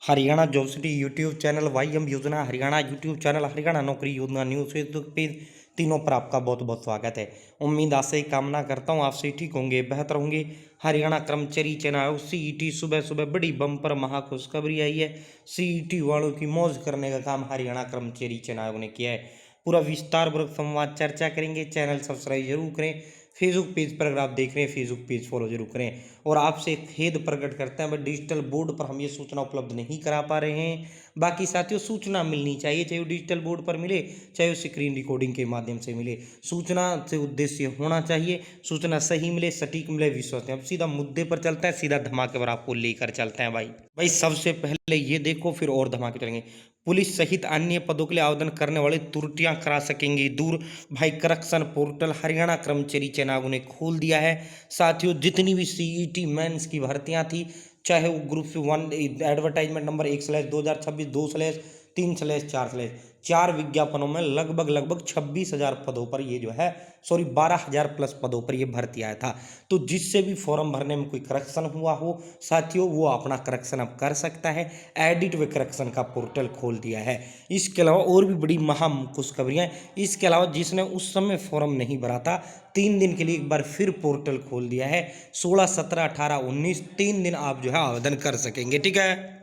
Haryana job city YouTube channel, YM योजना Haryana YouTube channel, Haryana नौकरी योजना न्यूज़ फेसबुक पेज, तीनों पर आपका बहुत बहुत स्वागत है। उम्मीद आज से कामना करता हूँ आप सही ठीक होंगे, बेहतर होंगे। हरियाणा कर्मचारी चयन आयोग सीईटी सुबह सुबह बड़ी बम्पर महा खुशखबरी आई है। सीईटी वालों की मौज करने का काम हरियाणा कर्मचारी चयन आयोग ने किया है। पूरा विस्तार पूर्वक संवाद चर्चा करेंगे। चैनल सब्सक्राइब जरूर करें। फेसबुक पेज पर अगर आप देख रहे हैं, फेसबुक पेज फॉलो जरूर करें। और आपसे खेद प्रकट करते हैं, डिजिटल बोर्ड पर हम ये सूचना उपलब्ध नहीं करा पा रहे हैं। बाकी साथियों, सूचना मिलनी चाहिए, चाहे वो डिजिटल बोर्ड पर मिले, चाहे वो स्क्रीन रिकॉर्डिंग के माध्यम से मिले। सूचना से उद्देश्य होना चाहिए, सूचना सही मिले, सटीक मिले, विश्वसनीय। अब सीधा मुद्दे पर चलते हैं, सीधा धमाके पर आपको लेकर चलते हैं। भाई सबसे पहले ये देखो, फिर और धमाके चलेंगे। पुलिस सहित अन्य पदों के लिए आवेदन करने वाले त्रुटियां करा सकेंगे दूर। भाई करक्शन पोर्टल हरियाणा कर्मचारी चयन आयोग ने खोल दिया है। साथियों, जितनी भी सीईटी मेंस की भर्तियां थी, चाहे वो ग्रुप 1 एडवर्टाइजमेंट नंबर 1/2026 2/3/4 चार विज्ञापनों में लगभग 26,000 पदों पर ये जो है 12,000 प्लस पदों पर ये भर्ती आया था। तो जिससे भी फॉर्म भरने में कोई करेक्शन हुआ हो, साथियों, वो अपना करेक्शन अब कर सकता है। एडिट व करेक्शन का पोर्टल खोल दिया है। इसके अलावा और भी बड़ी महा खुशखबरियां। इसके अलावा जिसने उस समय फॉर्म नहीं भरा था, 3 दिन के लिए एक बार फिर पोर्टल खोल दिया है। 16, 17, 18, 19 3 दिन आप जो है आवेदन कर सकेंगे। ठीक है।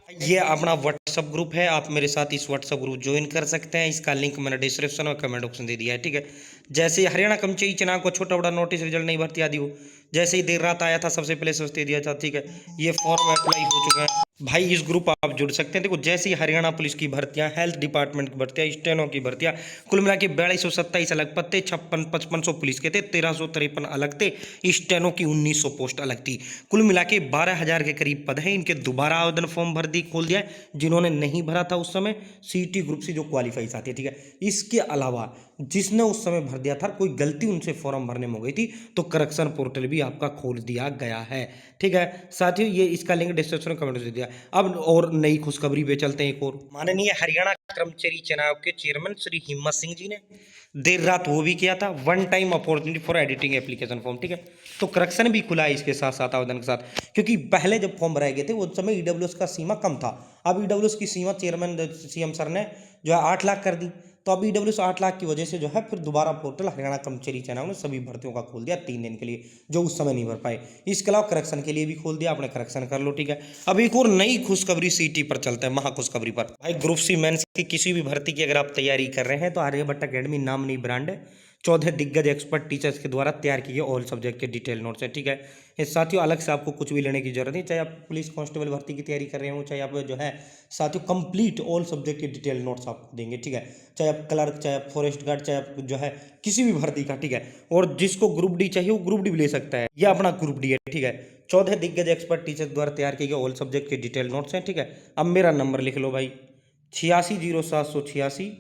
ये अपना व्हाट्सअप ग्रुप है, आप मेरे साथ इस व्हाट्सअप ग्रुप ज्वाइन कर सकते हैं। इसका लिंक मैंने डिस्क्रिप्शन और कमेंट ऑप्शन दे दिया है। ठीक है। जैसे हरियाणा कर्मचारी चुनाव को छोटा बड़ा नोटिस, रिजल्ट नहीं भर्ती आदि हो, जैसे ही देर रात आया था सबसे पहले सोचते दिया था। ठीक है। ये फॉर्म अप्लाई हो चुका है भाई। इस ग्रुप आप जुड़ सकते हैं। देखो, जैसे ही हरियाणा पुलिस की भर्तियां, हेल्थ डिपार्टमेंट की भर्तियां, स्टेनो की भर्तियां, कुल मिला के 4227 अलग पद थे। 5500 पुलिस के थे, 1353 अलग थे। स्टेनो की 1900 पोस्ट अलग थी। कुल मिला के 12,000 के करीब पद हैं। इनके दोबारा आवेदन फॉर्म भर दी खोल दिया है, जिन्होंने नहीं भरा था उस समय सीटी ग्रुप से जो क्वालिफाई आती है। ठीक है। इसके अलावा जिसने उस समय भर दिया था, कोई गलती उनसे फॉर्म भरने में हो गई थी, तो करेक्शन पोर्टल भी आपका खोल दिया गया है। ठीक है। साथियों, ये इसका लिंक डिस्क्रिप्शन में कमेंट में दे दिया। अब और नई खुशखबरी पे चलते हैं। एक और माननीय हरियाणा कर्मचारी चयन आयोग के चेयरमैन श्री हिम्मत सिंह जी ने देर रात वो भी किया था, one time opportunity for editing application form. ठीक है। तो करेक्शन भी खुला है इसके साथ साथ आवेदन के साथ, क्योंकि पहले जब फॉर्म भराए गए थे उस समय ईडब्ल्यूएस का सीमा कम था। अब ईडब्ल्यूएस की सीमा चेयरमैन सीएम सर ने जो है 8 लाख कर दी। तो अब ईडब्ल्यूएस 8 लाख की वजह से जो है फिर दोबारा पोर्टल हरियाणा कर्मचारी चयन आयोग ने सभी भर्तियों का खोल दिया 3 दिन के लिए, जो उस समय नहीं भर पाए। इसके अलावा करेक्शन के लिए भी खोल दिया, आपने करेक्शन कर लो। ठीक है। अब एक और नई खुशखबरी सीटी पर चलते हैं, महा खुशखबरी पर। भाई ग्रुप सी मेंस की किसी भी भर्ती की अगर आप तैयारी कर रहे हैं, तो आर्यभट्ट अकेडमी नामनी ब्रांड है। 14 दिग्गज एक्सपर्ट टीचर्स के द्वारा तैयार किए ऑल सब्जेक्ट के डिटेल नोट्स है। ठीक है। ये साथियों, अलग से आपको कुछ भी लेने की जरूरत नहीं, चाहे आप पुलिस कांस्टेबल भर्ती की तैयारी कर रहे हो, चाहे आप जो है साथियों कंप्लीट ऑल सब्जेक्ट के डिटेल नोट्स आपको देंगे। ठीक है। चाहे आप क्लर्क, चाहे आप फॉरेस्ट गार्ड, चाहे आप जो है किसी भी भर्ती का। ठीक है। और जिसको ग्रुप डी चाहिए वो ग्रुप डी भी ले सकता है, यह अपना ग्रुप डी है। ठीक है। 14 दिग्गज एक्सपर्ट टीचर्स द्वारा तैयार किए गए ऑल सब्जेक्ट के डिटेल नोट्स हैं। ठीक है। अब मेरा नंबर लिख लो भाई, 860786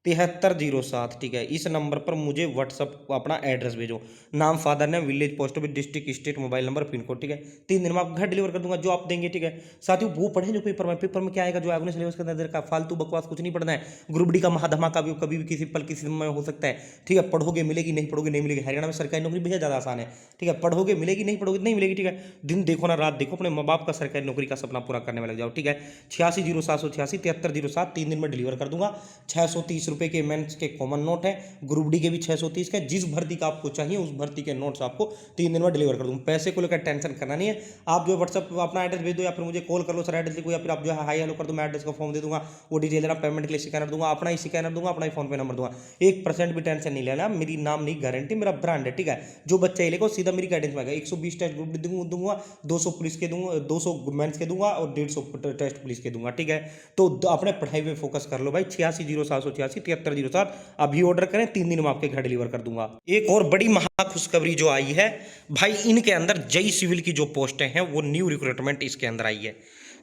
7307। ठीक है। इस नंबर पर मुझे व्हाट्सअप अपना एड्रेस भेजो, नाम, father name, village, post office, district, state, mobile number, pin code. ठीक है। 3 दिन में आपको घर डिलीवर कर दूंगा, जो आप देंगे। ठीक है। साथियों, वो पढ़े जो पेपर में क्या आएगा, जो आपने सिलेबस के अंदर का फालतू बकवास कुछ नहीं पढ़ना है। ग्रुप डी का महाधमाका भी कभी भी किसी पल किसी समय हो सकता है। ठीक है। पढ़ोगे मिलेगी, नहीं पढ़ोगे नहीं मिलेगी। हरियाणा में सरकारी नौकरी बेहद ज़्यादा आसान है। ठीक है। पढ़ोगे मिलेगी, नहीं पढ़ोगे नहीं मिलेगी। ठीक है। दिन देखो ना रात देखो, अपने माँ बाप का सरकारी नौकरी का सपना पूरा करने में लग जाओ। ठीक है। 860786 7307, 3 दिन में डिलीवर कर दूंगा। 630 रुपये के मेंस के कॉमन नोट है, ग्रुप डी के भी 630 के। जिस भर्ती का आपको चाहिए उस भर्ती के नोट्स आपको 3 दिन में डिलीवर कर दूंगा। पैसे को लेकर टेंशन करना नहीं है। आप जो व्हाट्सअप अपना एड्रेस भेज दो, या फिर मुझे कॉल कर लो, सर एड्रेस लिखो, या फिर आप जो है हाई हेलो कर दो, मैं एड्रेस का फॉर्म दे दूंगा, वो डिटेल देना, पेमेंट के लिए स्कैनर दूंगा, अपना ही स्कैनर दूंगा, अपना ही फोन पे नंबर दूंगा। 1% भी टेंशन नहीं लेना, मेरी नाम नहीं गारंटी, मेरा ब्रांड है। ठीक है। जो बच्चा ये लेगा सीधा मेरी गाइडेंस में आएगा। 120 टेस्ट ग्रुप डी दूंगा, 200 पुलिस के दूंगा, 200 मेंस के दूंगा, और 150 टेस्ट पुलिस के दूंगा। ठीक है। तो अपने पढ़ाई में फोकस कर लो भाई। 860786 7307 अभी ऑर्डर करें, 3 दिन में आपके घर डिलीवर कर दूंगा। एक और बड़ी महा खुशखबरी जो आई है भाई, इनके अंदर जय सिविल की जो पोस्टें हैं वो न्यू रिक्रूटमेंट इसके अंदर आई है।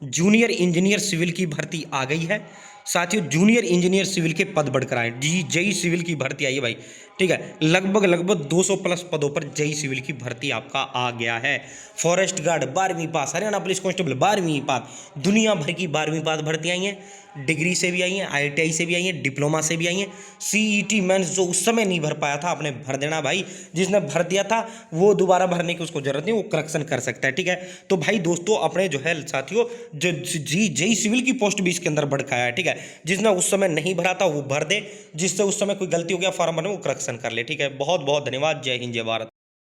जूनियर इंजीनियर सिविल की भर्ती आ गई है। साथियों, जूनियर इंजीनियर सिविल के पद बढ़कर आए, जी जय सिविल की भर्ती आई है भाई। ठीक है। लगभग 200 प्लस पदों पर जेई सिविल की भर्ती आपका आ गया है। फॉरेस्ट गार्ड 12वीं पास, हरियाणा पुलिस कांस्टेबल 12वीं पास, दुनिया भर की 12वीं पास भर्ती आई हैं, डिग्री से भी आई हैं, ITI से भी आई हैं, डिप्लोमा से भी आई हैं। CET मेंस जो उस समय नहीं भर पाया था, आपने भर देना भाई। जिसने भर दिया था वो दोबारा भरने की उसको जरूरत नहीं, वो करेक्शन कर सकता है, ठीक है। तो भाई दोस्तों अपने जो है साथियों, जो जेई सिविल की पोस्ट भी इसके अंदर बढ़ खाया है, ठीक है। जिसने उस समय नहीं भरा था वो भर दे, जिससे उस समय कोई गलती हो गया फॉर्म भरने, वो करेक्शन कर ले, ठीक है। बहुत बहुत धन्यवाद। जय हिंद, जय भारत।